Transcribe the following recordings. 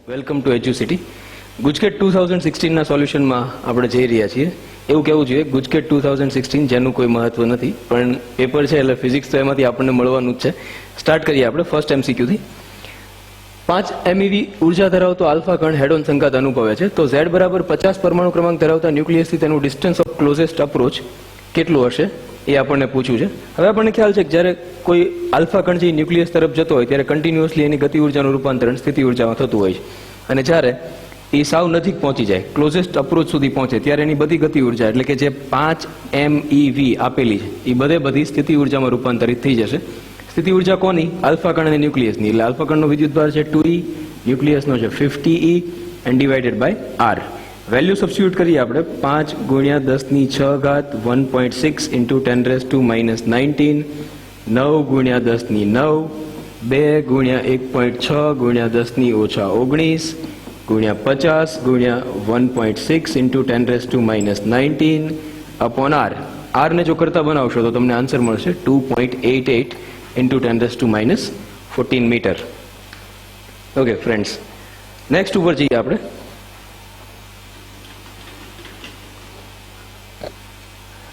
Welcome to Educity. GUJCET 2016ના સોલ્યુશનમાં આપણે જઈ રહ્યા છીએ. એવું કહેવું જોઈએ ગુજકેટ 2016 જેનું કોઈ મહત્વ નથી, પણ પેપર છે એટલે ફિઝિક્સ તો એમાંથી આપણને મળવાનું જ છે. સ્ટાર્ટ કરીએ આપણે ફર્સ્ટ એમસીક્યુથી. 5 MeV ઉર્જા ધરાવતો આલ્ફા કણ હેડ ઓન સંઘાત અનુભવે છે, તો Z બરાબર 50 પરમાણુ ક્રમાંક ધરાવતા ન્યુક્લિયસથી તેનું ડિસ્ટન્સ ઓફ ક્લોઝેસ્ટ અપ્રોચ કેટલું હશે એ આપણને પૂછ્યું છે. હવે આપણને ખ્યાલ છે કે જ્યારે કોઈ આલ્ફા કણ જે ન્યુક્લિયસ તરફ જતો હોય ત્યારે કન્ટિન્યુઅસલી એની ગતિ ઉર્જાનું રૂપાંતરણ સ્થિતિ ઉર્જામાં થતું હોય છે, અને જ્યારે એ સાવ નજીક પહોંચી જાય, ક્લોઝેસ્ટ અપ્રોચ સુધી પહોંચે, ત્યારે એની બધી ગતિ ઉર્જા એટલે કે જે 5 MeV આપેલી છે એ બધી સ્થિતિ ઉર્જામાં રૂપાંતરિત થઈ જશે. સ્થિતિ ઉર્જા કોની? આલ્ફા કણ અને ન્યુક્લિયસની. એટલે આલ્ફા કણનો વિદ્યુતભાર છે 2E, ન્યુક્લિયસનો છે 50E and divided by R. Value substitute કરીએ આપણે. 5 × 10⁶ 1.6 × 10⁻⁻19, 9 × 10⁹, 2 × 1.6 × 10⁻⁻19 × 50 × 1.6 × 10⁻⁻19 અપોન R. R ને જો કરતા બનાવશો તો તમને આન્સર મળશે 2.88 × 10⁻14 મીટર. ઓકે ફ્રેન્ડ્સ, નેક્સ્ટ ઉપર જઈએ આપણે.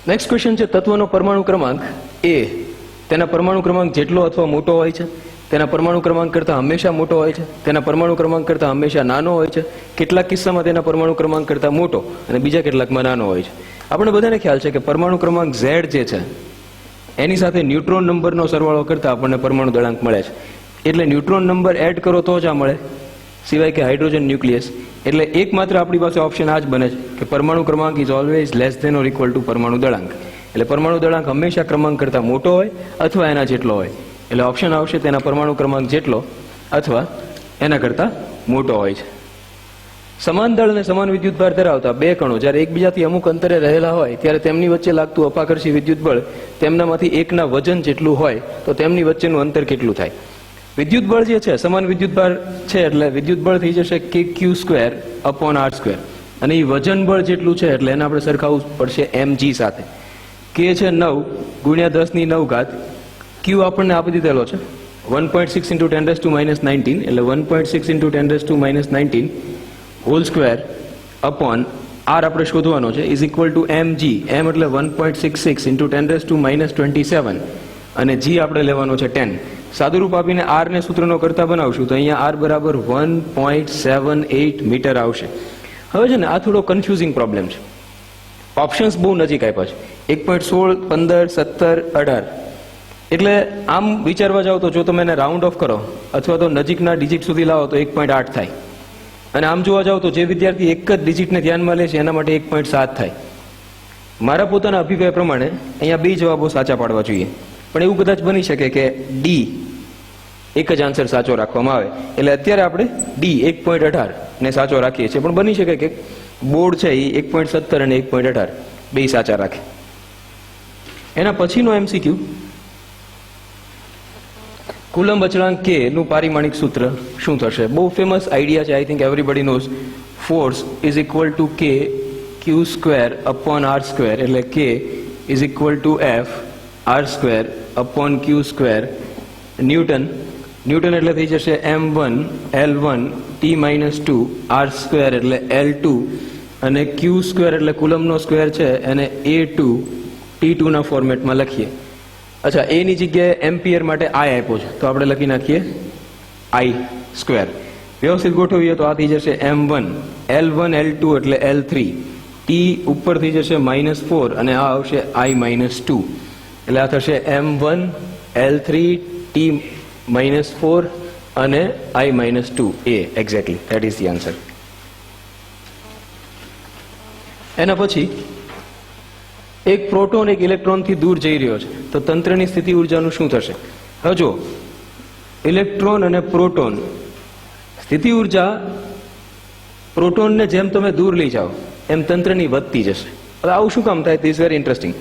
નેક્સ્ટ ક્વેશ્ચન છે તત્વનો પરમાણુ ક્રમાંક A તેના પરમાણુ ક્રમાંક જેટલો અથવા મોટો હોય છે, તેના પરમાણુ ક્રમાંક કરતાં હંમેશા મોટો હોય છે, તેના પરમાણુ ક્રમાંક કરતાં હંમેશા નાનો હોય છે, કેટલાક કિસ્સામાં તેના પરમાણુ ક્રમાંક કરતાં મોટો અને બીજા કેટલાકમાં નાનો હોય છે. આપણે બધાને ખ્યાલ છે કે પરમાણુ ક્રમાંક Z જે છે એની સાથે ન્યુટ્રોન નંબરનો સરવાળો કરતાં આપણને પરમાણુ દળાંક મળે છે. એટલે ન્યુટ્રોન નંબર એડ કરો તો જ આ મળે, સિવાય કે હાઇડ્રોજન ન્યુક્લિયસ. એટલે એકમાત્ર આપણી પાસે ઓપ્શન આ જ બને છે કે પરમાણુ ક્રમાંક is always less than or equal to પરમાણુ દળાંક. એટલે પરમાણુ દળાંક હંમેશા ક્રમાંક કરતાં મોટો હોય અથવા એના જેટલો હોય. એટલે ઓપ્શન આવશે તેના પરમાણુ ક્રમાંક જેટલો અથવા એના કરતાં મોટો હોય છે. સમાન દળ અને સમાન વિદ્યુતભાર ધરાવતા બે કણો જ્યારે એકબીજાથી અમુક અંતરે રહેલા હોય ત્યારે તેમની વચ્ચે લાગતું અપાકર્ષી વિદ્યુતબળ તેમનામાંથી એકના વજન જેટલું હોય તો તેમની વચ્ચેનું અંતર કેટલું થાય? વિદ્યુતબળ જે છે સમાન વિદ્યુતભાર છે એટલે વિદ્યુતબળ થઈ જશે kq² અપોન r², અને એ વજન બળ જેટલું છે એટલે એને આપણે સરખાવવું પડશે mg સાથે. k છે 9 × 10⁹, q આપણને આપી દીધેલો છે 1.6 × 10⁻19, એટલે 1.6 × 10⁻19 હોલ સ્ક્વેર અપોન r આપણે શોધવાનો છે is equal two mg. m એટલે 1.66 × 10⁻27 અને g આપણે લેવાનો છે 10. સાદુરૂપ આપીને r ને સૂત્રનો કરતા બનાવશું તો અહીંયા r બરાબર 1.78 મીટર આવશે. હવે છે ને આ થોડો કન્ફ્યુઝિંગ પ્રોબ્લેમ છે. ઓપ્શન્સ બહુ નજીક આપ્યા છે, 1.16, 15, 17, 18. એટલે આમ વિચારવા જાઓ તો જો તમે એને રાઉન્ડ ઓફ કરો અથવા તો નજીકના ડિજિટ સુધી લાવો તો 1.8 થાય, અને આમ જોવા જાઓ તો જે વિદ્યાર્થી એક જ ડિજિટને ધ્યાનમાં લે છે એના માટે 1.7 થાય. મારા પોતાના અભિપ્રાય પ્રમાણે અહીંયા બે જવાબો સાચા પાડવા જોઈએ, પણ એવું કદાચ બની શકે કે ડી એક જ આન્સર સાચો રાખવામાં આવે. એટલે અત્યારે આપણે ડી 1.18 ને સાચો રાખીએ છીએ, પણ બની શકે કે બોર્ડ છે એ 1.17 અને 1.18 બે સાચા રાખે. એના પછીનો MCQ, કુલંબ અચળાંક K નું પારિમાણિક સૂત્ર શું થશે? બહુ ફેમસ આઈડિયા છે, I think everybody knows. Force is equal to K q² upon r², એટલે K is equal to F r² upon q². Newton એટલે થઈ જશે m1 L1 t-2 r² એટલે L2, અને q² એટલે કુલમનો સ્ક્વેર છે એને A2 T2 ના ફોર્મેટમાં લખીએ. અચ્છા, એ ની જગ્યાએ એમ્પિયર માટે I આપ્યો છે તો આપણે લખી નાખીએ I². વ્યવસ્થિત ગોઠવીએ તો આ થઈ જશે m1 L1 L2 એટલે L3, T ઉપર થઈ જશે -4 અને આ આવશે I-2, એટલે આ થશે m1 L3 T-4 અને I-2 A. Exactly that is the answer. એના પછી એક પ્રોટોન એક ઇલેક્ટ્રોનથી દૂર જઈ રહ્યો છે તો તંત્રની સ્થિતિ ઉર્જાનું શું થશે? હવે જો ઇલેક્ટ્રોન અને પ્રોટોન, સ્થિતિ ઉર્જા પ્રોટોનને જેમ તમે દૂર લઈ જાઓ એમ તંત્રની વધતી જશે. હવે આવું શું કામ થાય? This very interesting.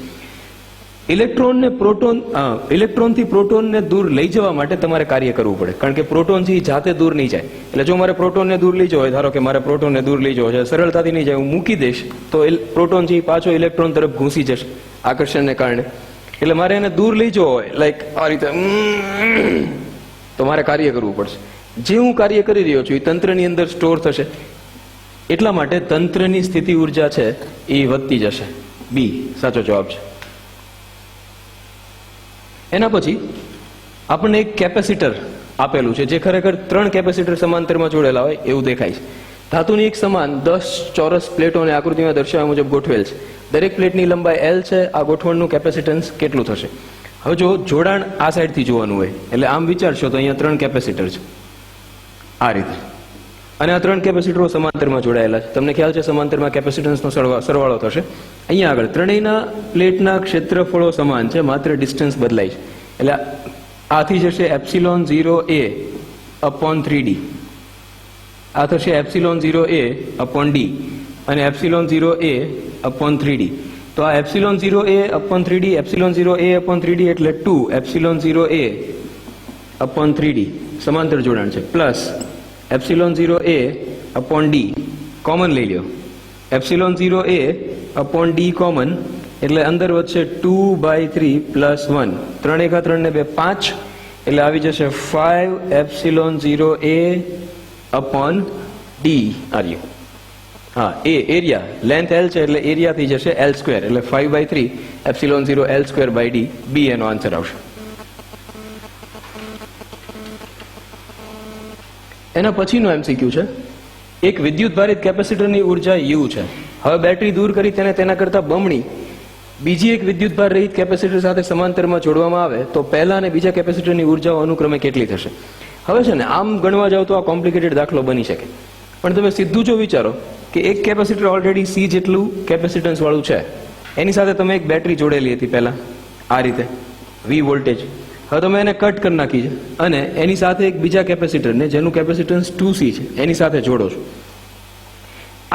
ઇલેક્ટ્રોનથી પ્રોટોનને દૂર લઈ જવા માટે તમારે કાર્ય કરવું પડે, કારણ કે પ્રોટોન છે જાતે દૂર નહીં જાય. એટલે જો મારે પ્રોટોનને દૂર લઈ જવો હોય, ધારો કે મારે પ્રોટોનને દૂર લઈ જવો છે, સરળતાથી નહીં જાય, હું મૂકી દઈશ તો પ્રોટોન છે પાછો ઇલેક્ટ્રોન તરફ ઘૂસી જશે આકર્ષણને કારણે. એટલે મારે એને દૂર લઈ જવો હોય લાઈક આ રીતે તો મારે કાર્ય કરવું પડશે. જે હું કાર્ય કરી રહ્યો છું એ તંત્રની અંદર સ્ટોર થશે, એટલા માટે તંત્રની સ્થિતિ ઉર્જા છે એ વધતી જશે. બી સાચો જવાબ છે. એના પછી આપણને એક કેપેસિટર આપેલું છે, જે ખરેખર 3 કેપેસિટર સમાંતરમાં જોડેલા હોય એવું દેખાય છે. ધાતુની એક સમાન 10 ચોરસ પ્લેટોને આકૃતિમાં દર્શાવ્યા મુજબ ગોઠવેલ છે. દરેક પ્લેટની લંબાઈ L છે. આ ગોઠવણનું કેપેસિટન્સ કેટલું થશે? હવે જો જોડાણ આ સાઈડથી જોવાનું હોય એટલે આમ વિચારશો તો અહીંયા 3 કેપેસિટર છે આ રીતે, અને આ 3 કેપેસિટરો સમાંતરમાં જોડાયેલા છે. તમને ખ્યાલ છે સમાંતરમાં કેપેસિટન્સનો સરવાળો થશે. અહીંયા આગળ ત્રણેયના પ્લેટના ક્ષેત્રફળો સમાન છે, માત્ર ડિસ્ટન્સ બદલાય છે. એટલે આથી જશે એપ્સિલોન 0a અપોન 3d, આ થશે એપ્સિલોન 0a અપોન d અને એપ્સિલોન 0a અપોન 3d. તો આ epsilon 0a upon 3d, epsilon 0a upon 3d એટલે 2 એપ્સિલોન 0a અપોન 3d સમાંતર જોડાણ છે, plus epsilon 0a upon d common લઈ લ્યો. Epsilon 0a upon d common એટલે અંદર વધશે 2/3 પ્લસ 1, 3 એકા 3 ને 2 5 એટલે આવી જશે 5 એપ્સિલોન 0a અપોન d આર્યું. હા, એ એરિયા લેન્થ L છે એટલે એરિયા થઈ જશે L2 એટલે 5/3 એપ્સિલોન 0 L2/d. બી એનો આન્સર આવશે. એના પછીનો MCQ છે, એક વિદ્યુત ભારિત કેપેસિટરની ઉર્જા U છે. હવે બેટરી દૂર કરી તેને તેના કરતા બમણી બીજી એક વિદ્યુત ભાર રહિત કેપેસિટર સાથે સમાંતરમાં જોડવામાં આવે તો પહેલા અને બીજા કેપેસિટરની ઉર્જાઓ અનુક્રમે કેટલી થશે? હવે છે ને આમ ગણવા જાવ તો આ કોમ્પ્લિકેટેડ દાખલો બની શકે, પણ તમે સીધું જો વિચારો કે એક કેપેસિટર ઓલરેડી C જેટલું કેપેસિટન્સ વાળું છે, એની સાથે તમે એક બેટરી જોડેલી હતી પહેલા આ રીતે V વોલ્ટેજ. હવે તમે એને કટ કરી નાખી છે અને એની સાથે એક બીજા કેપેસિટરને જેનું કેપેસિટન્સ 2C છે એની સાથે જોડો છો.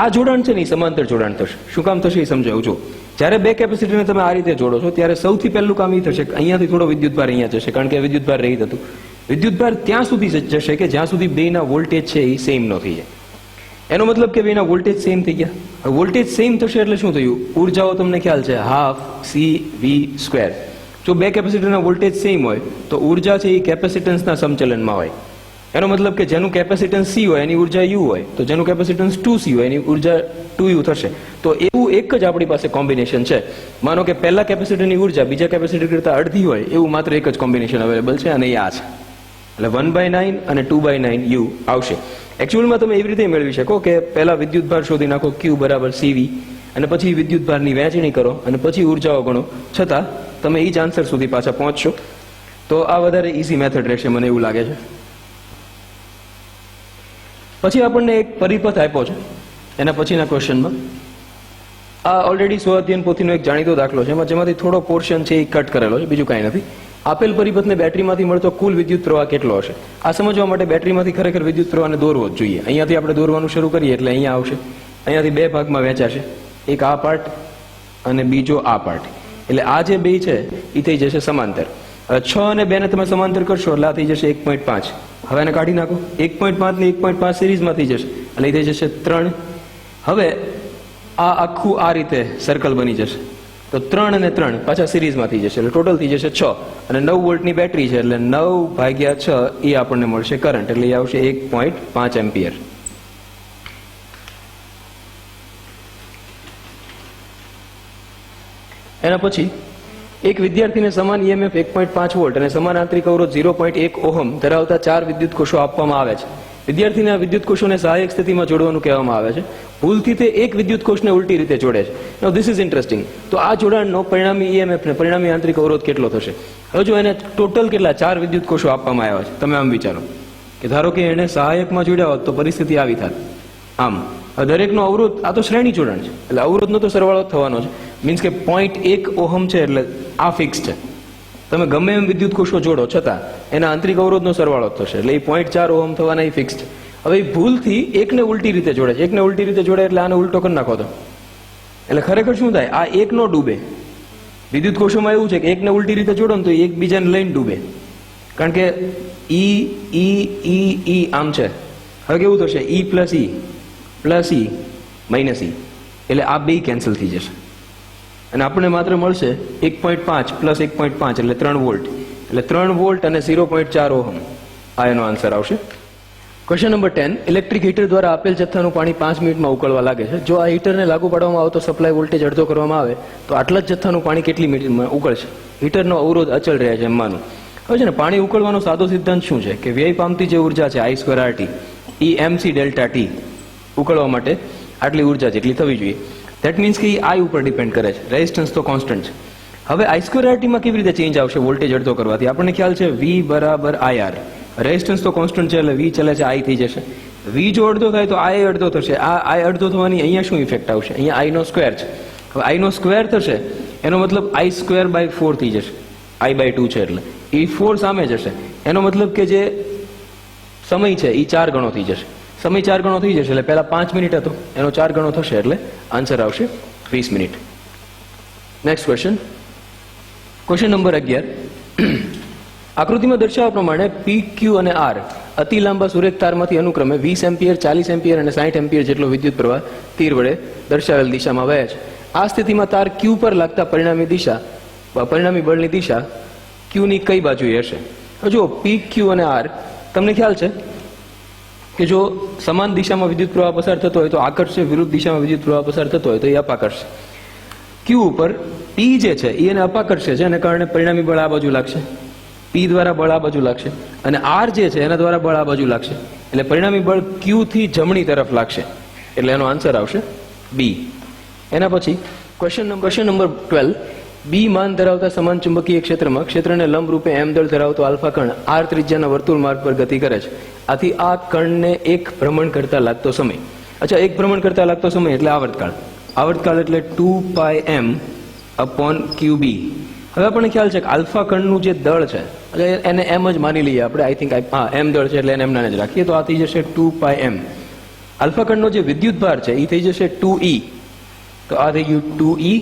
આ જોડાણ છે ને એ સમાંતર જોડાણ થશે. શું કામ થશે એ સમજાવું છું. જ્યારે બે કેપેસિટરને તમે આ રીતે જોડો છો ત્યારે સૌથી પહેલું કામ એ થશે કે અહીંયાથી થોડો વિદ્યુતભાર અહીંયા જશે, કારણ કે વિદ્યુતભાર રહિત હતું. વિદ્યુતભાર ત્યાં સુધી જશે કે જ્યાં સુધી બેના વોલ્ટેજ છે એ સેમ ન થઈ જાય. એનો મતલબ કે બેના વોલ્ટેજ સેમ થઈ ગયા. હવે વોલ્ટેજ સેમ થશે એટલે શું થયું? ઉર્જાઓ તમને ખ્યાલ છે હાફ CV². જો બે કેપેસિટરના વોલ્ટેજ સેમ હોય તો ઉર્જા છે એ કેપેસિટન્સના સમચલનમાં હોય. એનો મતલબ કે જેનું કેપેસિટન્સ C હોય એની ઉર્જા U હોય, તો જેનું કેપેસિટન્સ 2C હોય એની ઉર્જા 2U થશે. તો એવું એક જ આપણી પાસે કોમ્બિનેશન છે. માનો કે પહેલા કેપેસિટરની ઉર્જા બીજા કેપેસિટર કરતા અડધી હોય એવું માત્ર એક જ કોમ્બિનેશન અવેલેબલ છે અને એ આ છે. એટલે 1/9 અને 2/9 U આવશે. એકચ્યુઅલમાં તમે એવી રીતે મેળવી શકો કે પહેલા વિદ્યુતભાર શોધી નાખો Q બરાબર CV અને પછી વિદ્યુતભારની વહેંચણી કરો અને પછી ઉર્જાઓ ગણો, છતાં તમે એ જ આન્સર સુધી પાછા પહોંચશો. તો આ વધારે ઇઝી મેથડ રહેશે મને એવું લાગે છે. પછી આપણને એક પરિપથ આપ્યો છે એના પછીના ક્વેશ્ચનમાં. આ ઓલરેડી સ્વઅધ્યયન પોથીનો એક જાણીતો દાખલો છે, જેમાંથી થોડો પોર્શન છે એ કટ કરેલો છે, બીજું કાંઈ નથી. આપેલ પરિપથને બેટરીમાંથી મળતો કુલ વિદ્યુત પ્રવાહ કેટલો હશે? આ સમજવા માટે બેટરીમાંથી ખરેખર વિદ્યુત પ્રવાહને દોરવો જ જોઈએ. અહીંયાથી આપણે દોરવાનું શરૂ કરીએ એટલે અહીંયા આવશે. અહીંયાથી બે ભાગમાં વહેંચાશે, એક આ પાર્ટ અને બીજો આ પાર્ટ. એટલે આ જે બે છે એ થઈ જશે સમાંતર. 6 અને 2 ને તમે સમાંતર કરશો એટલે આ થઈ જશે 1.5. હવે એને કાઢી નાખો. 1.5 ને 1.5 સિરીઝમાં થઈ જશે એટલે એ થઈ જશે 3. હવે આ આખું આ રીતે સર્કલ બની જશે તો 3 અને 3 પાછા સિરીઝમાં થઈ જશે એટલે ટોટલ થઈ જશે 6. અને 9 વોલ્ટની બેટરી છે એટલે 9/6 એ આપણને મળશે કરંટ, એટલે એ આવશે 1.5 એમ્પિયર. એના પછી એક વિદ્યાર્થીને સમાન EMF 1.5 વોલ્ટ અને સમાન આંતરિક અવરોધ 0.1 ઓહમ ધરાવતા 4 વિદ્યુત કોષો આપવામાં આવે છે. વિદ્યાર્થીને આ વિદ્યુત કોષોને સહાયક સ્થિતિમાં જોડવાનું કહેવામાં આવે છે. ભૂલથી તે એક વિદ્યુત કોષને ઉલટી રીતે જોડે છે. નાઉ ધીસ ઇઝ ઇન્ટરેસ્ટિંગ. તો આ જોડાણનો પરિણામી EMF ને પરિણામી આંતરિક અવરોધ કેટલો થશે? હવે જો એને ટોટલ કેટલા 4 વિદ્યુત કોષો આપવામાં આવ્યા છે, તમે આમ વિચારો કે ધારો કે એને સહાયકમાં જોડ્યા હોત તો પરિસ્થિતિ આવી થાત. આમ દરેકનો અવરોધ, આ તો શ્રેણી જોડાણ છે એટલે અવરોધનો તો સરવાળો જ થવાનો છે. મીન્સ કે 0.1 ઓહમ છે એટલે આ ફિક્સ છે. તમે ગમે એમ વિદ્યુત કોષો જોડો છતાં એના આંતરિક અવરોધનો સરવાળો જ થશે એટલે એ 0.4 ઓહમ થવાના એ ફિક્સ છે. હવે ભૂલથી એકને ઉલટી રીતે જોડે છે, એકને ઉલટી રીતે જોડે એટલે આને ઉલટો કરી નાખો તો એટલે ખરેખર શું થાય? આ એક નો ડૂબે. વિદ્યુત કોષોમાં એવું છે કે એકને ઉલટી રીતે જોડો ને તો એક બીજાને લઈને ડૂબે, કારણ કે ઈ આમ છે. હવે કેવું થશે? E plus E plus E minus E એટલે આ બે કેન્સલ થઈ જશે અને આપણને માત્ર મળશે 1.5 પ્લસ 1.5 એટલે 3 વોલ્ટ. એટલે 3 વોલ્ટ અને 0.4 ઓહમ આ એનો આન્સર આવશે. ક્વેશ્ચન નંબર 10, ઇલેક્ટ્રિક હીટર દ્વારા આપેલ જથ્થાનું પાણી 5 મિનિટમાં ઉકળવા લાગે છે. જો આ હીટરને લાગુ પાડવામાં આવતો સપ્લાય વોલ્ટેજ અડધો કરવામાં આવે તો આટલા જ જથ્થાનું પાણી કેટલી મિનિટમાં ઉકળશે? હીટરનો અવરોધ અચળ રહે છે એમ માનું. હવે છે ને, પાણી ઉકળવાનો સાદો સિદ્ધાંત શું છે કે વ્યય પામતી જે ઉર્જા છે I²RT એ MC ડેલ્ટા T ઉકળવા માટે આટલી ઉર્જા જેટલી થવી જોઈએ. ધેટ મીન્સ કે I ઉપર ડિપેન્ડ કરે છે, રેઝિસ્ટન્સ તો કોન્સ્ટન્ટ છે. હવે I²RT માં કેવી રીતે ચેન્જ આવશે વોલ્ટેજ અડધો કરવાથી? આપણને ખ્યાલ છે V બરાબર IR, રેઝિસ્ટન્સ તો કોન્સ્ટન્ટ છે એટલે V ચલે છે I થઈ જશે. V જો અડધો થાય તો I અડધો થશે. આ I અડધો થવાની અહીંયા શું ઇફેક્ટ આવશે? અહીંયા I નો સ્ક્વેર છે. હવે I નો સ્ક્વેર થશે એનો મતલબ I²/4 થઈ જશે. I/2 છે એટલે એ 4 સામે જશે. એનો મતલબ કે જે સમય છે એ 4 ગણો થઈ જશે. સમય 4 ગણો થઈ જશે એટલે પહેલા 5 મિનિટ હતો એનો 4 ગણો થશે એટલે આન્સર આવશે 20 minute. Next question, question number 11. આકૃતિમાં દર્શાવ્યા પ્રમાણે P, Q અને R અતિ લાંબા સુરેખ તારમાંથી અનુક્રમે 20 એમ્પિયર, 40 એમ્પિયર અને 60 એમ્પિયર જેટલો વિદ્યુત પ્રવાહ તીર વડે દર્શાવેલ દિશામાં વહે છે. આ સ્થિતિમાં તાર Q પર લાગતા પરિણામી બળની દિશા Q ની કઈ બાજુએ હશે? જો P, Q અને R તમને ખ્યાલ છે કે જો સમાન દિશામાં વિદ્યુત પ્રવાહ પસાર થતો હોય તો આકર્ષશે, વિરુદ્ધ દિશામાં વિદ્યુત પ્રવાહ પસાર થતો હોય તો એ અપાકર્ષશે. Q ઉપર P જે છે એ એને અપાકર્ષે છે અને કારણે પરિણામી બળ આ બાજુ લાગશે. P દ્વારા બળ આ બાજુ લાગશે અને R જે છે એના દ્વારા બળ આ બાજુ લાગશે. એટલે પરિણામી બળ Q થી જમણી તરફ લાગશે. એટલે એનો આન્સર આવશે B. એના પછી ક્વેશ્ચન નંબર 12. B માન ધરાવતા સમાન ચુંબકીય ક્ષેત્રમાં ક્ષેત્રને લંબ રૂપે M દળ ધરાવતો આલ્ફા કણ R ત્રિજ્યાના વર્તુળ માર્ગ પર ગતિ કરે છે. આથી આ કણને એક ભ્રમણ કરતા લાગતો સમય. અચ્છા, એક ભ્રમણ કરતા લાગતો સમય એટલે આવર્તકાળ. આવર્તકાળ એટલે 2πm/QB. હવે આપણને ખ્યાલ છે કે આલ્ફા કણનું જે દળ છે એટલે એને એમ જ માની લઈએ આપણે. આઈ થિંક એમ દળ છે એટલે એને એમના જ રાખીએ તો આ થઈ જશે 2πm. આલ્ફા કણનો જે વિદ્યુત ભાર છે એ થઈ જશે 2E. તો આ થઈ ગયું 2E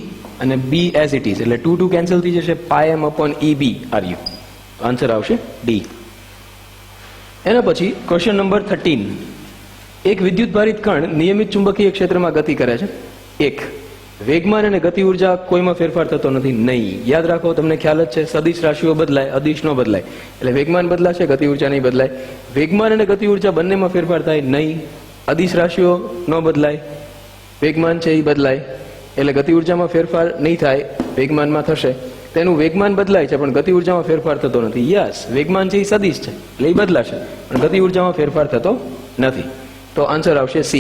અને B એઝ ઇટ ઇઝ એટલે 2 કેન્સલ થઈ જશે. πm/EB are you. આન્સર આવશે D. એના પછી ક્વેશ્ચન નંબર 13. એક વિદ્યુત ભારિત કણ નિયમિત ચુંબકીય ક્ષેત્રમાં ગતિ કરે છે. એક વેગમાન અને ગતિ ઉર્જા કોઈમાં ફેરફાર થતો નથી. નહીં, યાદ રાખો, તમને ખ્યાલ જ છે સદિશ રાશિઓ બદલાય, અદિશ નો બદલાય. એટલે વેગમાન બદલાશે, ગતિ ઉર્જા નહીં બદલાય. વેગમાન અને ગતિ ઉર્જા બંનેમાં ફેરફાર થાય નહીં. અદિશ રાશિઓ ન બદલાય, વેગમાન છે એ બદલાય. એટલે ગતિ ઉર્જામાં ફેરફાર નહીં થાય, વેગમાનમાં થશે. તેનું વેગમાન બદલાય છે પણ ગતિ ઉર્જામાં ફેરફાર થતો નથી. યસ, વેગમાન છે એ સદિશ છે એટલે એ બદલાશે પણ ગતિ ઉર્જામાં ફેરફાર થતો નથી. તો આન્સર આવશે C.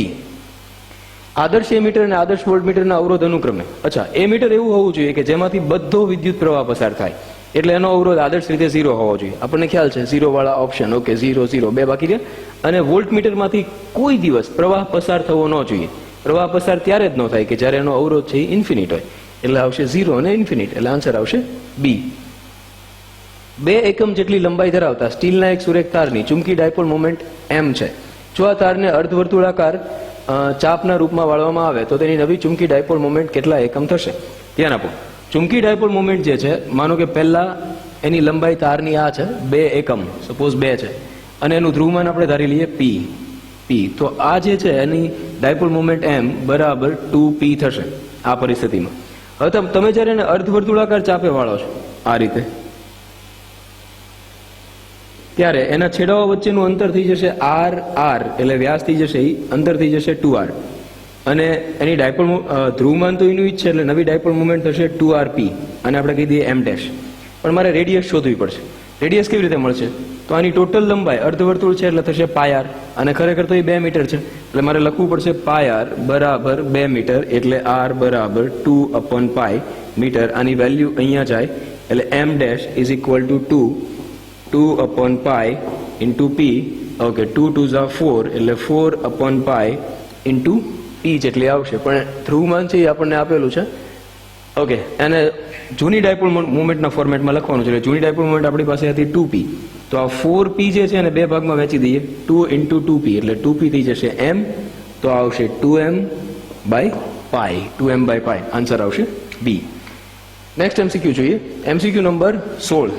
આદર્શ એમીટર અને આદર્શ વોલ્ટમીટરના અવરોધ અનુક્રમે. અચ્છા, એમીટર એવું હોવું જોઈએ કે જેમાંથી બધો વિદ્યુત પ્રવાહ પસાર થાય એટલે એનો અવરોધ આદર્શ રીતે 0 હોવો જોઈએ. આપણને ખ્યાલ છે 0 વાળા ઓપ્શન. ઓકે, 0 0 બે બાકી રહ્યા. અને વોલ્ટમીટરમાંથી કોઈ દિવસ પ્રવાહ પસાર થવો ન જોઈએ. પ્રવાહ પસાર ત્યારે જ ન થાય કે જ્યારે એનો અવરોધ છે એ ઇન્ફિનિટ હોય. એટલે આવશે 0 અને ઇન્ફિનિટ. એટલે આન્સર આવશે B. 2 એકમ જેટલી લંબાઈ ધરાવતા સ્ટીલના એક સુરેખ તારની ચુંબકી ડાયપોલ મોમેન્ટ M છે. જો આ તારને અર્ધવર્તુળાકાર ચાપના રૂપમાં વાળવામાં આવે તો તેની નવી ચુંબકી ડાયપોલ મોમેન્ટ કેટલા એકમ થશે? ધ્યાન આપો. ચુંબકી ડાયપોલ મોમેન્ટ જે છે, માનો કે પહેલા એની લંબાઈ તારની આ છે 2 એકમ, સપોઝ 2 છે, અને એનું ધ્રુવમાન આપણે ધારી લઈએ P. તો આ જે છે એની ડાયપોલ મોમેન્ટ M બરાબર 2P થશે આ પરિસ્થિતિમાં. હવે તમે જ્યારે એને અર્ધવર્તુળાકાર ચાપે વાળો છો આ રીતે, ત્યારે એના છેડાઓ વચ્ચેનું અંતર થઈ જશે R એટલે વ્યાસ થઈ જશે એ અંતર થઈ જશે 2R. અને એની ડાયપોલ ધ્રુવમાન તો એનું જ છે એટલે નવી ડાયપોલ મોમેન્ટ થશે 2RP અને આપણે કહી દઈએ M'. પણ મારે રેડિયસ શોધવી પડશે. રેડિયસ કેવી રીતે મળશે? તો આની ટોટલ લંબાઈ અર્ધવર્તુળ છે એટલે થશે πr અને ખરેખર તો એ 2 મીટર છે એટલે મારે લખવું પડશે πr બરાબર 2 મીટર એટલે R બરાબર 2/π મીટર. આની વેલ્યુ અહીંયા જાય એટલે M' is equal to 2/π into P. Okay, 2 2 ઝા 4 એટલે 4/π ઇન્ટુ P જેટલી આવશે. પણ ધ્રુવમાન છે એ આપણને આપેલું છે. ઓકે, અને જૂની ડાયપોલ મોમેન્ટના ફોર્મેટમાં લખવાનું છે એટલે જૂની ડાયપોલ મોમેન્ટ આપણી પાસે હતી 2P. તો આ 4P જે છે એને 2 ભાગમાં વહેંચી દઈએ. 2 ઇન્ટુ 2P એટલે 2P થઈ જશે M. તો આવશે 2m/π. 2m/π આન્સર આવશે B. નેક્સ્ટ MCQ જોઈએ. MCQ number 16.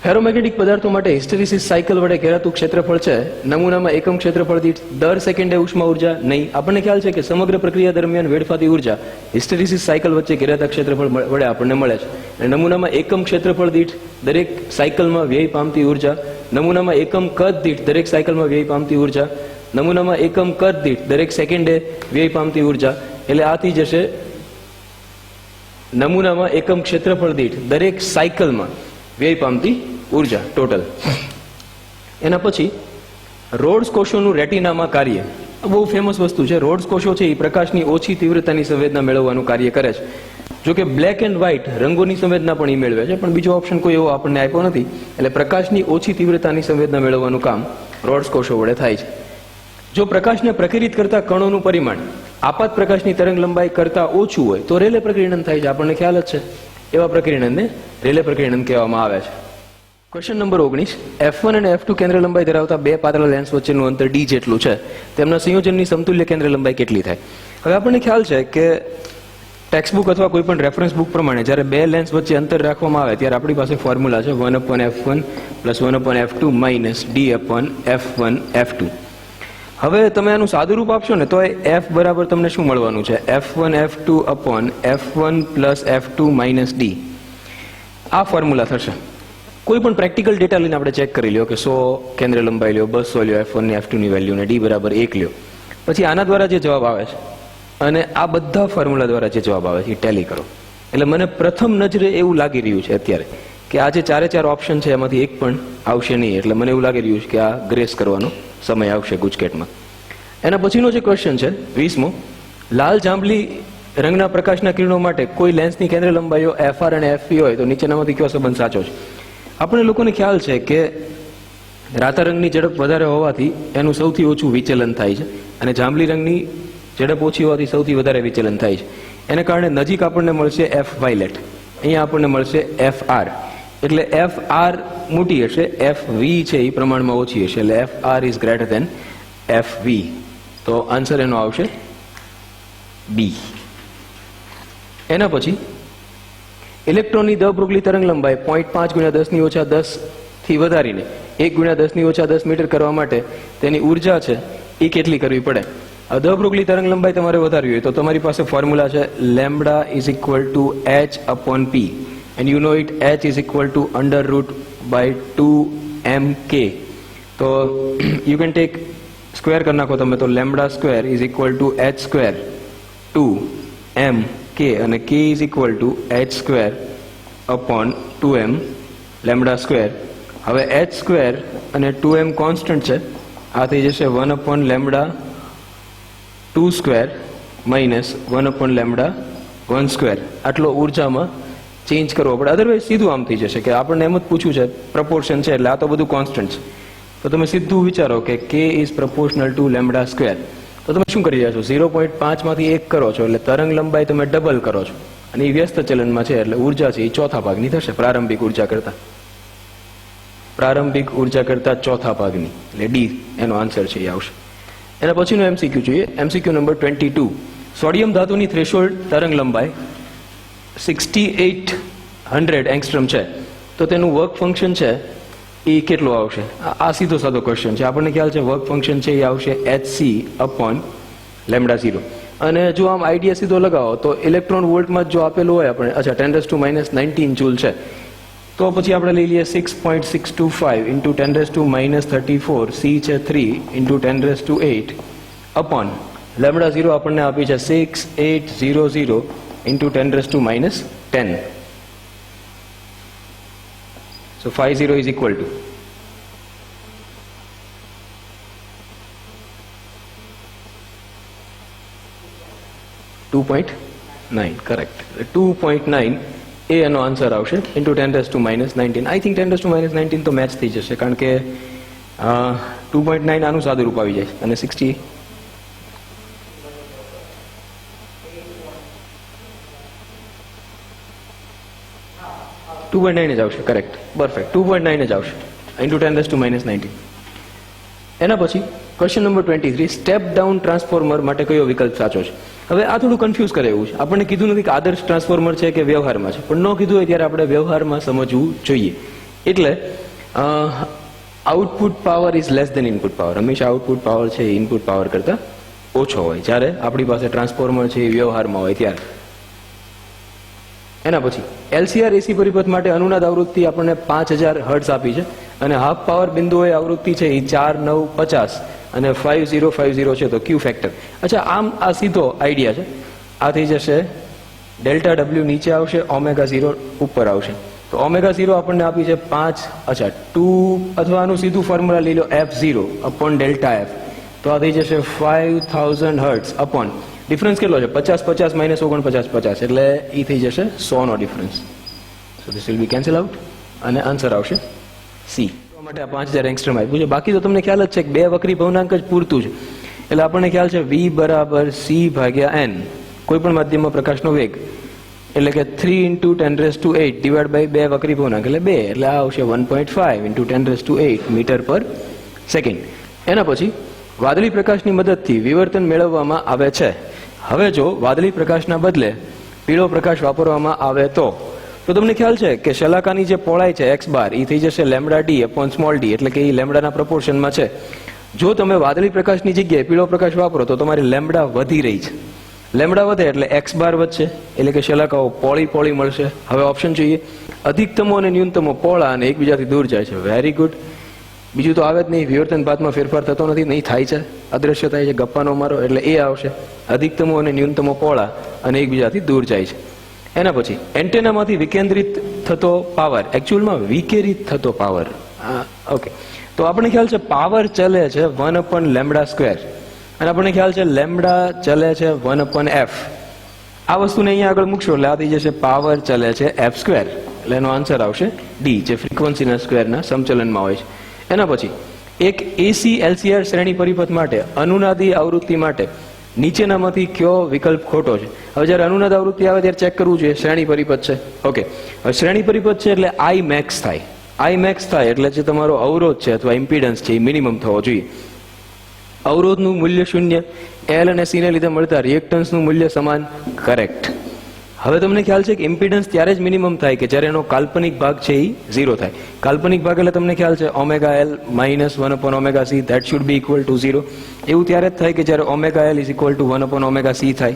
ફેરોમેગ્નેટિક પદાર્થો માટે હિસ્ટેરિસિસ સાયકલ વડે ઘેરાતું ક્ષેત્રફળ છે નમૂનામાં એકમ ક્ષેત્રફળ દીઠ દર સેકન્ડે ઉષ્મા ઉર્જા નહીં. આપણને ખ્યાલ છે કે સમગ્ર પ્રક્રિયા દરમિયાન વેડફાતી ઉર્જા હિસ્ટેરિસિસ સાયકલ વચ્ચે ઘેરાતા ક્ષેત્રફળ વડે આપણને મળે છે. અને નમૂનામાં એકમ ક્ષેત્રફળ દીઠ દરેક સાયકલમાં વ્યય પામતી ઉર્જા, નમૂનામાં એકમ કદ દીઠ દરેક સાયકલમાં વ્યય પામતી ઉર્જા, નમૂનામાં એકમ કદ દીઠ દરેક સેકન્ડે વ્યય પામતી ઉર્જા, એટલે આ થઈ જશે નમૂનામાં એકમ ક્ષેત્રફળ દીઠ દરેક સાયકલમાં વ્યય પામતી ઉર્જા ટોટલ. એના પછી રોડ્સ કોષોનું રેટિનામાં કાર્ય, બહુ ફેમસ વસ્તુ છે. રોડ્સ કોષો છે એ પ્રકાશની ઓછી તીવ્રતાની સંવેદના મેળવવાનું કાર્ય કરે છે. જો કે બ્લેક એન્ડ વ્હાઇટ રંગોની સંવેદના પણ એ મેળવે છે, પણ બીજો ઓપ્શન કોઈ એવો આપણને આપ્યો નથી. એટલે પ્રકાશની ઓછી તીવ્રતાની સંવેદના મેળવવાનું કામ રોડ્સ કોષો વડે થાય છે. જો પ્રકાશને પ્રકિરિત કરતા કણોનું પરિમાણ આપાત પ્રકાશની તરંગ લંબાઈ કરતા ઓછું હોય તો રેલે પ્રકિરણન થાય છે. આપણને ખ્યાલ જ છે. એવા પ્રકિરણનને રેલે પ્રકિરણન કહેવામાં આવે છે. Question number 19. F1 અને F2 કેન્દ્ર લંબાઈ ધરાવતા બે પાતળા લેન્સ વચ્ચેનું અંતર d જેટલું છે. તેમના સંયોજનની સમતુલ્ય કેન્દ્ર લંબાઈ કેટલી થાય? હવે આપણને ખ્યાલ છે કે ટેક્સ્ટ બુક અથવા કોઈ પણ રેફરન્સ બુક પ્રમાણે જ્યારે બે લેન્સ વચ્ચે અંતર રાખવામાં આવે ત્યારે આપણી પાસે ફોર્મ્યુલા છે 1/f1 + 1/f2 - d/f1/f2. હવે તમે આનું સાદું રૂપ આપશો ને તો f બરાબર તમને શું મળવાનું છે? f1f2/f1 + f2 - d. આ ફોર્મ્યુલા થશે. કોઈ પણ પ્રેક્ટિકલ ડેટા લઈને આપણે ચેક કરી લ્યો કે 100 કેન્દ્ર લંબાઈ લ્યો, 200 લ્યો f1 ને f2 ની વેલ્યુ ને d બરાબર 1 લ્યો. પછી આના દ્વારા જે જવાબ આવે છે અને આ બધા ફોર્મ્યુલા દ્વારા જે જવાબ આવે છે એ ટેલી કરો. એટલે મને પ્રથમ નજરે એવું લાગી રહ્યું છે અત્યારે કે આ જે ચારે ચાર ઓપ્શન છે એમાંથી એક પણ આવશે નહીં. એટલે મને એવું લાગી રહ્યું છે કે આ ગ્રેસ કરવાનો સમય આવશે ગુજકેટમાં. એના પછીનો જે ક્વેશ્ચન છે 20મો. લાલ જાંબલી રંગના પ્રકાશના કિરણો માટે કોઈ લેન્સની કેન્દ્ર લંબાઈઓ FR અને FP હોય તો નીચેનામાંથી કયો સંબંધ સાચો છે? આપણે લોકોને ખ્યાલ છે કે રાતા રંગની ઝડપ વધારે હોવાથી એનું સૌથી ઓછું વિચલન થાય છે અને જાંબલી રંગની ઝડપ ઓછી હોવાથી સૌથી વધારે વિચલન થાય છે. એને કારણે નજીક આપણને મળશે F વાયલેટ, અહીંયા આપણને મળશે FR. એટલે FR મોટી હશે, FV છે એ પ્રમાણમાં ઓછી હશે. એટલે FR is greater than FV. તો આન્સર એનો આવશે B. એના પછી ઇલેક્ટ્રોનની દ બ્રોગલી તરંગ લંબાઈ 0.5 × 10⁻10 થી વધારીને 1 × 10⁻10 મીટર કરવા માટે તેની ઉર્જા છે એ કેટલી કરવી પડે? દ બ્રોગલી તરંગ લંબાઈ તમારે વધારવી હોય તો તમારી પાસે ફોર્મ્યુલા છે λ = h/p and you know it h = √2mk. તો you can take સ્ક્વેર કરી નાખો તમે તો λ² = h²2mk અને k = h²/2m λ². હવે h² અને 2m કોન્સ્ટન્ટ છે, આ થઈ જશે 1/λ² - 1/λ². આટલો ઉર્જામાં ચેન્જ કરવો પડે. અધરવાઇઝ સીધું આમ થઈ જશે કે આપણને એમ જ પૂછ્યું છે પ્રપોર્શન છે એટલે આ તો બધું કોન્સ્ટન્ટ છે. તો તમે સીધું વિચારો કે k is proportional to λ². તો તમે શું કરી રહ્યા છો? 0.5 માંથી 1 કરો છો એટલે તરંગ લંબાઈ તમે ડબલ કરો છો અને એ વ્યસ્ત ચલનમાં છે એટલે ઉર્જા છે એ ચોથા ભાગની થશે પ્રારંભિક ઉર્જા કરતા ચોથા ભાગની. એટલે ડી એનો આન્સર છે એ આવશે. એના પછીનો MCQ જોઈએ. MCQ number 22. સોડિયમ ધાતુની થ્રેશોલ્ડ તરંગ લંબાઈ 6800 એંગસ્ટ્રોમ છે તો તેનું વર્ક ફંક્શન છે એ કેટલું આવશે? આ સીધો સાદો ક્વેશ્ચન છે. આપણને ખ્યાલ છે વર્ક ફંક્શન છે એ આવશે hc/λ0. અને જો આમ આઈડિયા સીધો લગાવો તો ઇલેક્ટ્રોન વોલ્ટમાં જો આપેલું હોય આપણે, અચ્છા 10⁻−19 જૂલ છે તો પછી આપણે લઈ લઈએ 6.625 × 10⁻34 c છે 3 × 10⁸ λ0 આપણને આપી છે 6800 × 10⁻10. So 50 is equal to 2.9. Correct. 2.9 એ એનો આન્સર આવશે into 10⁻19. I think 10⁻19 તો મેચ થઈ જશે કારણ કે 2.9 આનું સાદું રૂપ આવી જાય અને 60 2.9 જ આવશે. Correct, perfect. 2.9 જ આવશે into 10⁻19. એના પછી question number 23. Step down transformer માટે કયો વિકલ્પ સાચો છે? હવે આ થોડું કન્ફ્યુઝ કરે એવું છે. આપણને કીધું નથી કે આદર્શ ટ્રાન્સફોર્મર છે કે વ્યવહારમાં છે, પણ ન કીધું હોય ત્યારે આપણે વ્યવહારમાં સમજવું જોઈએ એટલે output power is less than input power. હંમેશા આઉટપુટ પાવર છે એ ઇનપુટ પાવર કરતા ઓછો હોય જ્યારે આપણી પાસે ટ્રાન્સફોર્મર છે એ વ્યવહારમાં હોય ત્યારે. એના પછી LCR AC પરિપથ માટે અનુનાદ આવૃત્તિ આપણને 5000 હર્ટ્ઝ આપી છે અને હાફ પાવર બિંદુએ આવૃત્તિ છે એ 4950 અને 5050 છે તો ક્યુ ફેક્ટર. અચ્છા, આમ આ સીધો આઈડિયા છે. આ થઈ જશે ડેલ્ટા ડબલ્યુ નીચે આવશે, ઓમેગા 0 ઉપર આવશે. તો ઓમેગા 0 આપણને આપી છે 5, અચ્છા 2, અથવા આનું સીધું ફોર્મ્યુલા લઈ લો F0 અપોન ડેલ્ટા F. તો આ થઈ જશે 5000 હર્ટ્ઝ અપોન ડિફરન્સ કેટલો છે 50 50 માઇનસ 49 50 એટલે એ થઈ જશે 100 નો difference. So this will be cancelled out અને આન્સર આવશે સી. માટે આ 5000 એંગસ્ટ્રોમ આપ્યું છે. બાકી તો તમને ખ્યાલ જ છે કે બે વક્રી ભવનાંક જ પૂરતું છે. એટલે આપણને ખ્યાલ છે V બરાબર C ભાગ્યા n, કોઈ પણ માધ્યમમાં પ્રકાશનો વેગ, એટલે કે 3 × 10⁸ ડિવાઈડ બાય બે વક્રી ભવનાંક એટલે 2, એટલે આ આવશે 1.5 × 10⁸ મીટર પર સેકન્ડ. એના પછી વાદળી પ્રકાશની મદદથી વિવર્તન મેળવવામાં આવે છે. હવે જો વાદળી પ્રકાશના બદલે પીળો પ્રકાશ વાપરવામાં આવે તો તમને ખ્યાલ છે કે શલાકાની જે પહોળાઈ છે x બાર એ થઈ જશે lambda d upon small d, એટલે કે એ લેમ્બડાના પ્રપોર્શનમાં છે. જો તમે વાદળી પ્રકાશની જગ્યાએ પીળો પ્રકાશ વાપરો તો તમારી લેમ્બડા વધી રહી છે. લેમ્બડા વધે એટલે x બાર વધશે, એટલે કે શલાકાઓ પોળી મળશે. હવે ઓપ્શન જોઈએ, અધિકતમો અને ન્યૂનતમો પહોળા અને એકબીજાથી દૂર જાય છે. Very good. બીજું તો આવે જ નહીં, વિવર્તન પાથમાં ફેરફાર થતો નથી, નહીં થાય છે, અદ્રશ્ય થાય છે, ગપ્પાનો મારો, એટલે એ આવશે. અધિકતમો અને ન્યૂનતમો પહોળા અને એકબીજાથી દૂર જાય છે. એના પછી એન્ટેનામાંથી વિકેન્દ્રિત થતો પાવર, એકચ્યુઅલમાં વિકેરિત થતો પાવર. ઓકે, તો આપણને ખ્યાલ છે પાવર ચલે છે 1/λ², અને આપણને ખ્યાલ છે લેમ્બડા ચલે છે 1/f. આ વસ્તુને અહીંયા આગળ મૂકશો એટલે આ થઈ જશે પાવર ચલે છે f², એટલે એનો આન્સર આવશે ડી, જે ફ્રીક્વન્સીના સ્ક્વેરના સમચલનમાં હોય છે. એના પછી એક AC LCR શ્રેણી પરિપથ માટે અનુનાદી આવૃત્તિ માટે નીચેનામાંથી કયો વિકલ્પ ખોટો છે? હવે જ્યારે અનુનાદ આવૃત્તિ આવે ત્યારે ચેક કરવું જોઈએ શ્રેણી પરિપથ છે. ઓકે, હવે શ્રેણી પરિપથ છે એટલે I max થાય. I max થાય એટલે જે તમારો અવરોધ છે અથવા ઇમ્પિડન્સ છે એ મિનિમમ થવો જોઈએ. અવરોધનું મૂલ્ય 0, L અને C ને લીધે મળતા રિએક્ટન્સનું મૂલ્ય સમાન. કરેક્ટ. હવે તમને ખ્યાલ છે કે ઇમ્પિડન્સ ત્યારે જ મિનિમમ થાય કે જ્યારે એનો કાલ્પનિક ભાગ છે એ 0 થાય. કાલ્પનિક ભાગ એટલે તમને ખ્યાલ છે omega L minus 1/ωc, that should be equal to 0. એવું ત્યારે જ થાય કે જ્યારે omega L is equal two 1/ωc થાય.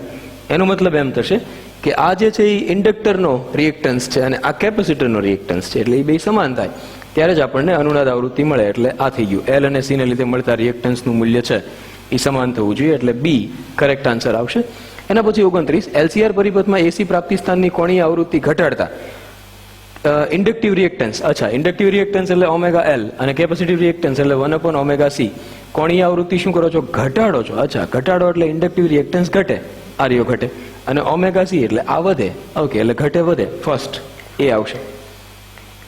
એનો મતલબ એમ થશે કે આ જે છે એ ઇન્ડક્ટરનો રિએક્ટન્સ છે અને આ કેપેસિટરનો રિએક્ટન્સ છે, એટલે એ બે સમાન થાય ત્યારે જ આપણને અનુનાદ આવૃત્તિ મળે. એટલે આ થઈ ગયું, L અને C ને લીધે મળતા રિએક્ટન્સનું મૂલ્ય છે એ સમાન થવું જોઈએ, એટલે બી કરેક્ટ આન્સર આવશે. એના પછી 29, LCR પરિપથમાં AC પ્રાપ્તિ સ્થાનની કોણીય આવૃત્તિ ઘટાડતા ઇન્ડક્ટિવ રિએક્ટન્સ. અચ્છા, ઇન્ડક્ટિવ રિએક્ટન્સ એટલે ઓમેગા L અને કેપેસિટિવ રિએક્ટન્સ એટલે 1/ωc. કોણીય આવૃત્તિ શું કરો છો? ઘટાડો છો. અચ્છા, ઘટાડો એટલે ઇન્ડક્ટિવ રિએક્ટન્સ ઘટે, આ રહ્યો ઘટે, અને ωc એટલે આ વધે. ઓકે, એટલે ઘટે વધે, ફર્સ્ટ એ આવશે.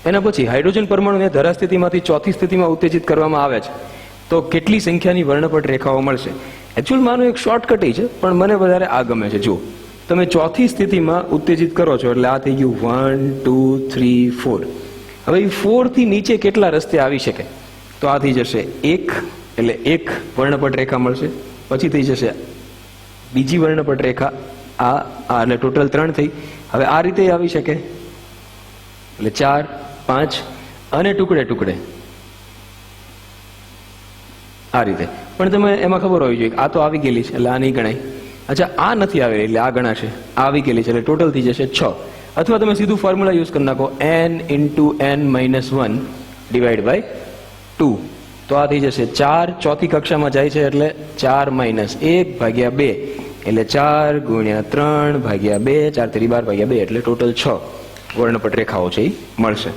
એના પછી હાઇડ્રોજન પરમાણુને ધરા સ્થિતિમાંથી ચોથી સ્થિતિમાં ઉત્તેજિત કરવામાં આવે છે તો કેટલી સંખ્યાની વર્ણપટ રેખાઓ મળશે? એકચ્યુઅલમાં આનું એક શોર્ટકટ છે, પણ મને વધારે આ ગમે છે. જુઓ, તમે ચોથી સ્થિતિમાં ઉત્તેજિત કરો છો એટલે આ થઈ ગયું 1 2 3 4. હવે એ 4 થી નીચે કેટલા રસ્તે આવી શકે? તો આ થઈ જશે 1, એટલે 1 વર્ણપટ રેખા મળશે. પછી થઈ જશે બીજી વર્ણપટ રેખા, આ એટલે ટોટલ 3 થઈ. હવે આ રીતે આવી શકે એટલે 4 5 અને ટુકડે આ રીતે. પણ તમે એમાં ખબર હોવી જોઈએ આ તો આવી ગયેલી છે એટલે આ નહીં ગણાય. અચ્છા, આ નથી આવેલી એટલે આ ગણાશે. આ આવી ગયેલી છે એટલે ટોટલ થઈ જશે 6. અથવા તમે સીધું ફોર્મ્યુલા યુઝ કરી નાખો, n × n-1 ડિવાઈડ બાય 2. તો આ થઈ જશે 4, ચોથી કક્ષામાં જાય છે એટલે 4 - 1/2, એટલે 4 × 3/2, 4 × 12/2, એટલે ટોટલ 6 વર્ણપટ રેખાઓ છે એ મળશે.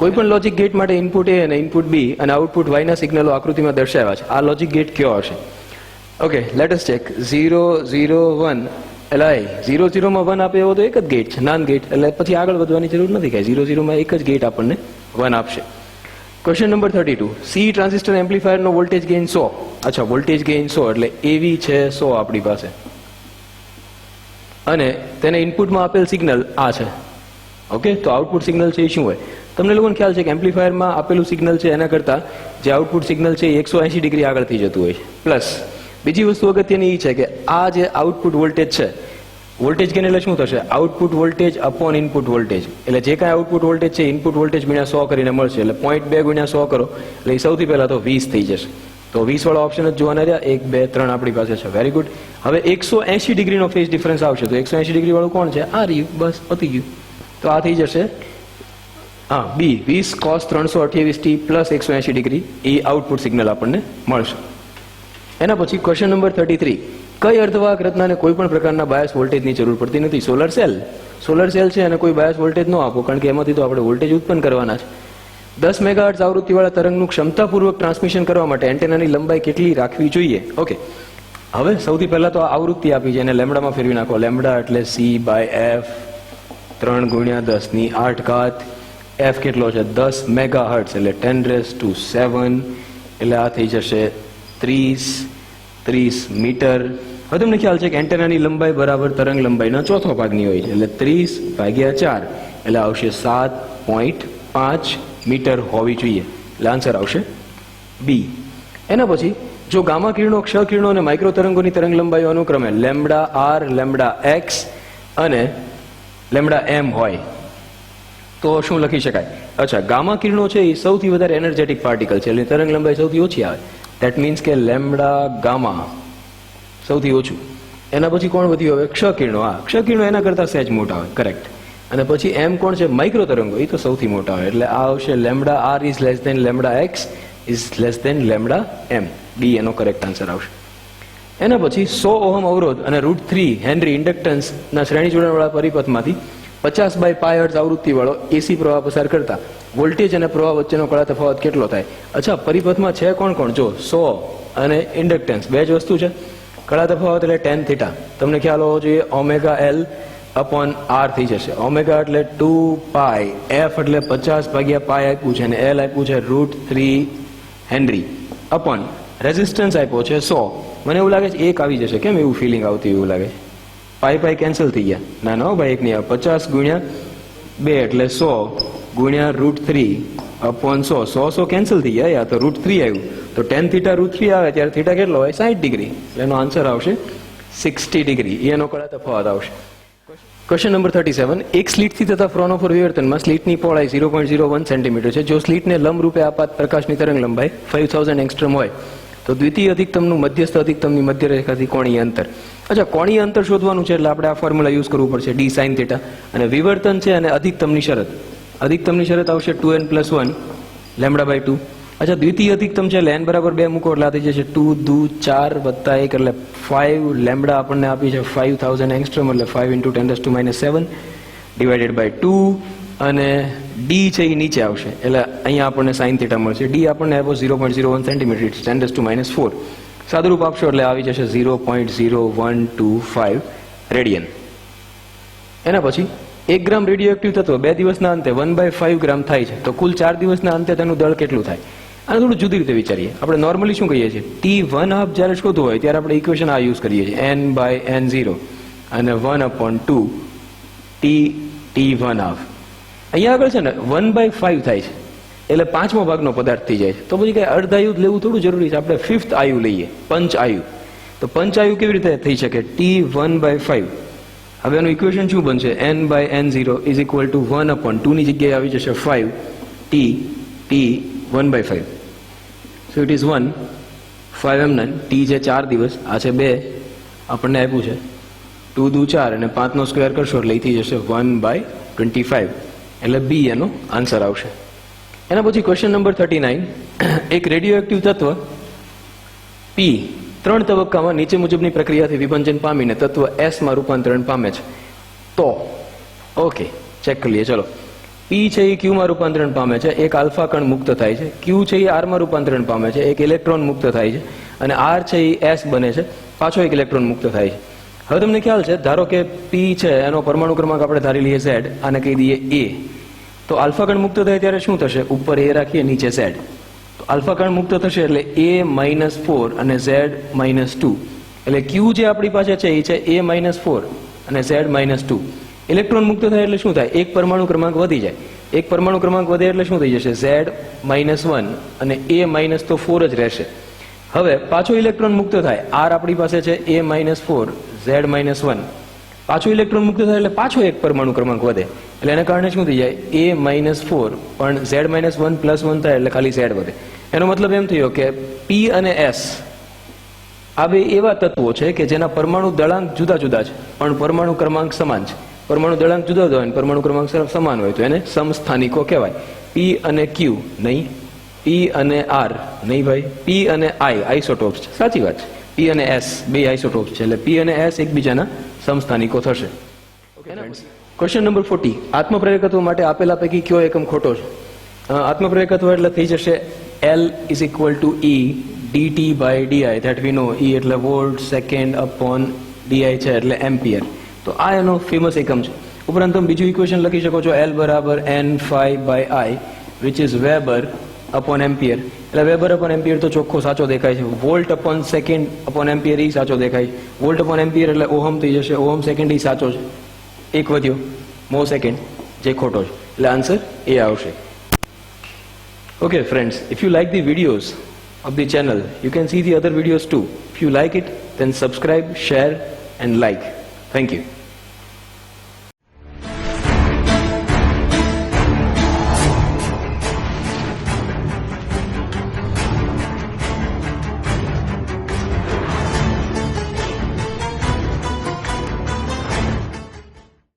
કોઈ પણ લોજિક ગેટ માટે ઇનપુટ A અને ઇનપુટ B અને આઉટપુટ Y ના સિગ્નલો આકૃતિમાં દર્શાવ્યા છે. આ લોજિક ગેટ કયો હશે? Okay, let us check. 0 0 1, એટલે 0 0 માં 1 આપે એવો તો એક જ ગેટ છે, નાન ગેટ, એટલે પછી આગળ વધવાની જરૂર નથી કાંઈ. 0 0 માં એક જ ગેટ આપણને 1 આપશે. ક્વેશ્ચન નંબર 32, C ટ્રાન્ઝિસ્ટર એમ્પ્લીફાયરનો વોલ્ટેજ ગેઇન 100. અચ્છા, વોલ્ટેજ ગેઇન 100 એટલે AV છે 100 આપણી પાસે, અને તેને ઇનપુટમાં આપેલ સિગ્નલ આ છે. ઓકે, તો આઉટપુટ સિગ્નલ છે એ શું હોય? તમને લોકોને ખ્યાલ છે કે એમ્પ્લીફાયરમાં આપેલું સિગ્નલ છે એના કરતાં જે આઉટપુટ સિગ્નલ છે એ 180 ડિગ્રી આગળથી જતું હોય છે. પ્લસ બીજી વસ્તુ અગત્યની એ છે કે આ જે આઉટપુટ વોલ્ટેજ છે, વોલ્ટેજ ગેઇન એટલે શું થશે? Output voltage upon input voltage. એટલે જે કાંઈ આઉટપુટ વોલ્ટેજ છે ઇનપુટ વોલ્ટેજ ગુણ્યા 100 કરીને મળશે. એટલે 0.2 ગુણ્યા 100 કરો એટલે સૌથી પહેલા તો 20 થઈ જશે. તો 20 વાળા ઓપ્શન જ જોવાના રહ્યા. 1 2 3 આપણી પાસે છે. Very good. હવે 180 ડિગ્રીનો ફેઝ ડિફરન્સ આવશે તો 180 ડિગ્રી વાળું કોણ છે? આ રહ્યું. બસ પતી ગયું. તો આ થઈ જશે બી 20 cos 328t પ્લસ 180 ડિગ્રી. એ આઉટપુટ સિગ્નલ આપણને મળશે. એના પછી ક્વેશ્ચન નંબર 33. કઈ અર્ધવાહક રચનાને કોઈ પણ પ્રકારના બાયસ વોલ્ટેજની જરૂર પડતી નથી? સોલર સેલ છે અને કોઈ બાયસ વોલ્ટેજ ન આપો કારણ કે એમાંથી તો આપણે વોલ્ટેજ ઉત્પન્ન કરવાના છે. 10 મેગાહર્ટ્ઝ આવૃત્તિવાળા તરંગનું ક્ષમતાપૂર્વક ટ્રાન્સમિશન કરવા માટે એન્ટેનાની લંબાઈ કેટલી રાખવી જોઈએ? ઓકે, હવે સૌથી પહેલા તો આ આવૃત્તિ આપી છે એને લેમ્બડામાં ફેરવી નાખો. લેમ્બડા એટલે c/f 3 ગુણ્યા 10⁸. f કેટલો છે? 10 મેગાહર્ટ્ઝ એટલે 10⁷, એટલે આ થઈ જશે 30 મીટર. હવે તમને ખ્યાલ છે કે એન્ટેનાની લંબાઈ બરાબર તરંગ લંબાઈના ચોથો ભાગની હોય છે. એટલે 30/4 એટલે આવશે 7.5 મીટર હોવી જોઈએ. એટલે આન્સર આવશે બી. એના પછી જો ગામા કિરણો, ક્ષ કિરણો અને માઇક્રો તરંગોની તરંગ લંબાઈઓ અનુક્રમે લેમ્બડા આર, લેમ્બડા એક્સ અને લેમ્બડા એમ હોય તો શું લખી શકાય? અચ્છા, ગામા કિરણો છે એ સૌથી વધારે એનર્જેટિક પાર્ટિકલ છે એટલે તરંગ લંબાઈ સૌથી ઓછી આવે. દેટ મીન્સ કે લેમ્બડા ગામા સૌથી ઓછું. એના પછી કોણ વધ્યું? હવે ક્ષ કિરણો. ક્ષ કિરણો એના કરતાં સહેજ મોટા હોય. કરેક્ટ. અને પછી એમ કોણ છે? માઇક્રો તરંગો. એ તો સૌથી મોટા હોય. એટલે આ આવશે lambda R is less than lambda X is less than lambda M. D એનો કરેક્ટ આન્સર આવશે. એના પછી 100 ઓહમ અવરોધ અને √3 હેનરી ઇન્ડક્ટન્સના શ્રેણી જોડાણવાળા પરિપથમાંથી 50/π આવૃત્તિ વાળો એસી પ્રવાહ પસાર કરતા વોલ્ટેજ અને પ્રવાહ વચ્ચેનો કળા તફાવત કેટલો થાય? અચ્છા, પરિપથમાં છે કોણ કોણ? જો 100 અને ઇન્ડક્ટન્સ બે જ વસ્તુ છે. કળા તફાવત એટલે tan θ. તમને ખ્યાલ હોવો જોઈએ ωL/R થઈ જશે. ઓમેગા એટલે 2π, f એટલે 50/π આપ્યું છે અને L આપ્યું છે √3 હેનરી અપોન રેઝિસ્ટન્સ આપ્યો છે 100. મને એવું લાગે છે 1 આવી જશે. કેમ એવું ફિલિંગ આવતી એવું લાગે? પાઈ કેન્સલ થઈ ગયા. ના ભાઈ 1 નહીં આવે. 50 ગુણ્યા 2 એટલે 100 ગુણ્યા √3 અપોન 100 કેન્સલ થઈ ગયા. યા તો √3 આવ્યું તો tan θ √3 આવે ત્યારે θ કેટલો હોય? 60 ડિગ્રી. એટલે એનો આન્સર આવશે 60 ડિગ્રી. એનો કળા તફાવત આવશે. Question number 37. એક સ્લીટથી થતા ફ્રોનોફોર વિવર્તનમાં સ્લીટની પહોળાઈ 0.01 સેન્ટીમીટર છે. જો સ્લીટને લંબ રૂપે આપાત પ્રકાશની તરંગ લંબાઈ 5000 એંગસ્ટ્રોમ હોય તો દ્વિતીય અધિકતમનું મધ્યસ્થ અધિકતમની મધ્યરેખાથી કોણીય અંતર. અચ્છા, કોણીય અંતર શોધવાનું છે એટલે આપણે આ ફોર્મ્યુલા યુઝ કરવું પડશે. d sin θ. અને વિવર્તન છે અને અધિકતમની શરત. અધિકતમની શરત આવશે 2n+1 લેમ્બડા/2. અચ્છા, દ્વિતીય અધિકતમ છે એટલે n બરાબર 2 મૂકો એટલે આ થઈ જશે 2 દુ 4 વત્તા 1 એટલે 5. લેમ્બડા આપણને આપી છે 5000 એંગસ્ટ્રોમ એટલે 5 × 10⁻⁷ ડિવાઇડેડ બાય 2 અને ડી છે એ નીચે આવશે એટલે અહીંયા આપણને sin θ મળશે. ડી આપણને આપ્યો 0.01 સેન્ટીમીટર, ઇટ્સ 10⁻⁴. સાદુરૂપ આપશો એટલે આવી જશે 0.0125 રેડિયન. એના પછી 1 ગ્રામ રેડિયો એક્ટિવ તત્વ 2 દિવસના અંતે 1/5 ગ્રામ થાય છે તો કુલ 4 દિવસના અંતે તેનું દળ કેટલું થાય? આને થોડું જુદી રીતે વિચારીએ. આપણે નોર્મલી શું કહીએ છીએ? T1/2 જ્યારે શોધવું હોય ત્યારે આપણે ઇક્વેશન આ યુઝ કરીએ છીએ, n/n0 અને 1/2 T1/2. અહીંયા આગળ છે ને 1/5 થાય છે એટલે 5મો ભાગનો પદાર્થ થઈ જાય છે. તો પછી કઈ અર્ધાયુ લેવું થોડું જરૂરી છે? આપણે 5th આયુ લઈએ, પંચ આયુ. તો પંચ આયુ કેવી રીતે થઈ શકે? T1/5. હવે એનું ઇક્વેશન શું બનશે? n/n0 ઇઝ ઇક્વલ ટુ 1/2 ની જગ્યાએ આવી જશે 5 T 1/5. So it is 1 5 M T છે 4 દિવસ, આ છે 2 આપણને આપ્યું છે 2 દુ 4 અને 5 નો સ્ક્વેર કરશો એટલે થઈ જશે 1/25 એટલે બી એનો આન્સર આવશે. એના પછી ક્વેશ્ચન નંબર 39. એક રેડિયો એક્ટિવ તત્વ પી 3 તબક્કામાં નીચે મુજબની પ્રક્રિયાથી વિભંજન પામીને તત્વ એસ માં રૂપાંતરણ પામે છે તો ઓકે ચેક કરીએ. ચલો, પી છે એ ક્યુ માં રૂપાંતરણ પામે છે, એક આલ્ફા કણ મુક્ત થાય છે. ક્યુ છે એ આર માં રૂપાંતરણ પામે છે, એક ઇલેક્ટ્રોન મુક્ત થાય છે. અને આર છે એ એસ બને છે, પાછો એક ઇલેક્ટ્રોન મુક્ત થાય છે. હવે તમને ખ્યાલ છે, ધારો કે પી છે એનો પરમાણુ ક્રમાંક આપણે ધારી લઈએ ઝેડ, આને કહી દઈએ એ. તો આલ્ફા કણ મુક્ત થાય ત્યારે શું થશે? ઉપર એ રાખીએ, નીચે ઝેડ. તો આલ્ફા કણ મુક્ત થશે એટલે a-4 અને z-2. એટલે ક્યુ જે આપણી પાસે છે એ છે a-4 અને z-2. ઇલેક્ટ્રોન મુક્ત થાય એટલે શું થાય? એક પરમાણુ ક્રમાંક વધી જાય. એક પરમાણુ ક્રમાંક વધે એટલે શું થઈ જશે? z-1 અને a- તો 4 જ રહેશે. હવે પાછો ઇલેક્ટ્રોન મુક્ત થાય, આર આપણી પાસે છે a-4 z-1 પાછું ઇલેક્ટ્રોન મુક્ત થાય એટલે પાછો એક પરમાણુ ક્રમાંક વધે, એટલે એના કારણે શું થઈ જાય, A-4 પણ Z-1 +1 થાય એટલે ખાલી Z વધે. એનો મતલબ એમ થયો કે P અને S આ બે એવા તત્વો છે કે જેના પરમાણુ દળાંક જુદા જુદા છે પણ પરમાણુ ક્રમાંક સમાન છે. પરમાણુ દળાંક જુદા જુદા હોય અને પરમાણુ ક્રમાંક સમાન હોય તો એને સમસ્થાનિકો કહેવાય. P અને Q નહીં, P અને R નહીં ભાઈ, P અને I આઇસોટોપ્સ છે. સાચી વાત છે, P અને S બે આઇસોટોપ્સ છે એટલે P અને S એકબીજાના સમસ્થાનિકો થશે. ક્વેશ્ચન નંબર 40, આત્મપ્રેરકત્વ માટે આપેલા પૈકી કયો એકમ ખોટો છે? આત્મપ્રેરકત્વ એટલે થઈ જશે L = E dt/di, that we know. E એટલે વોલ્ટ સેકન્ડ અપોન di છે એટલે એમ્પિયર. તો આ એનો ફેમસ એકમ છે. ઉપરાંત તમે બીજું ઇક્વેશન લખી શકો છો, L = n/i which is Weber upon ampere. એટલે વેબર અપોન એમ્પિયર તો ચોખ્ખો સાચો દેખાય છે. Volt upon second upon ampere એ સાચો દેખાય છે. વોલ્ટ અપોન એમ્પિયર એટલે ઓહમ થઈ જશે, ઓહમ સેકન્ડ એ સાચો છે. એક વધ્યો મો સેકન્ડ જે ખોટો છે એટલે આન્સર એ આવશે. Okay friends, if you like the videos of the channel, you can see the other videos too. If you like it, then subscribe, share and like. Thank you.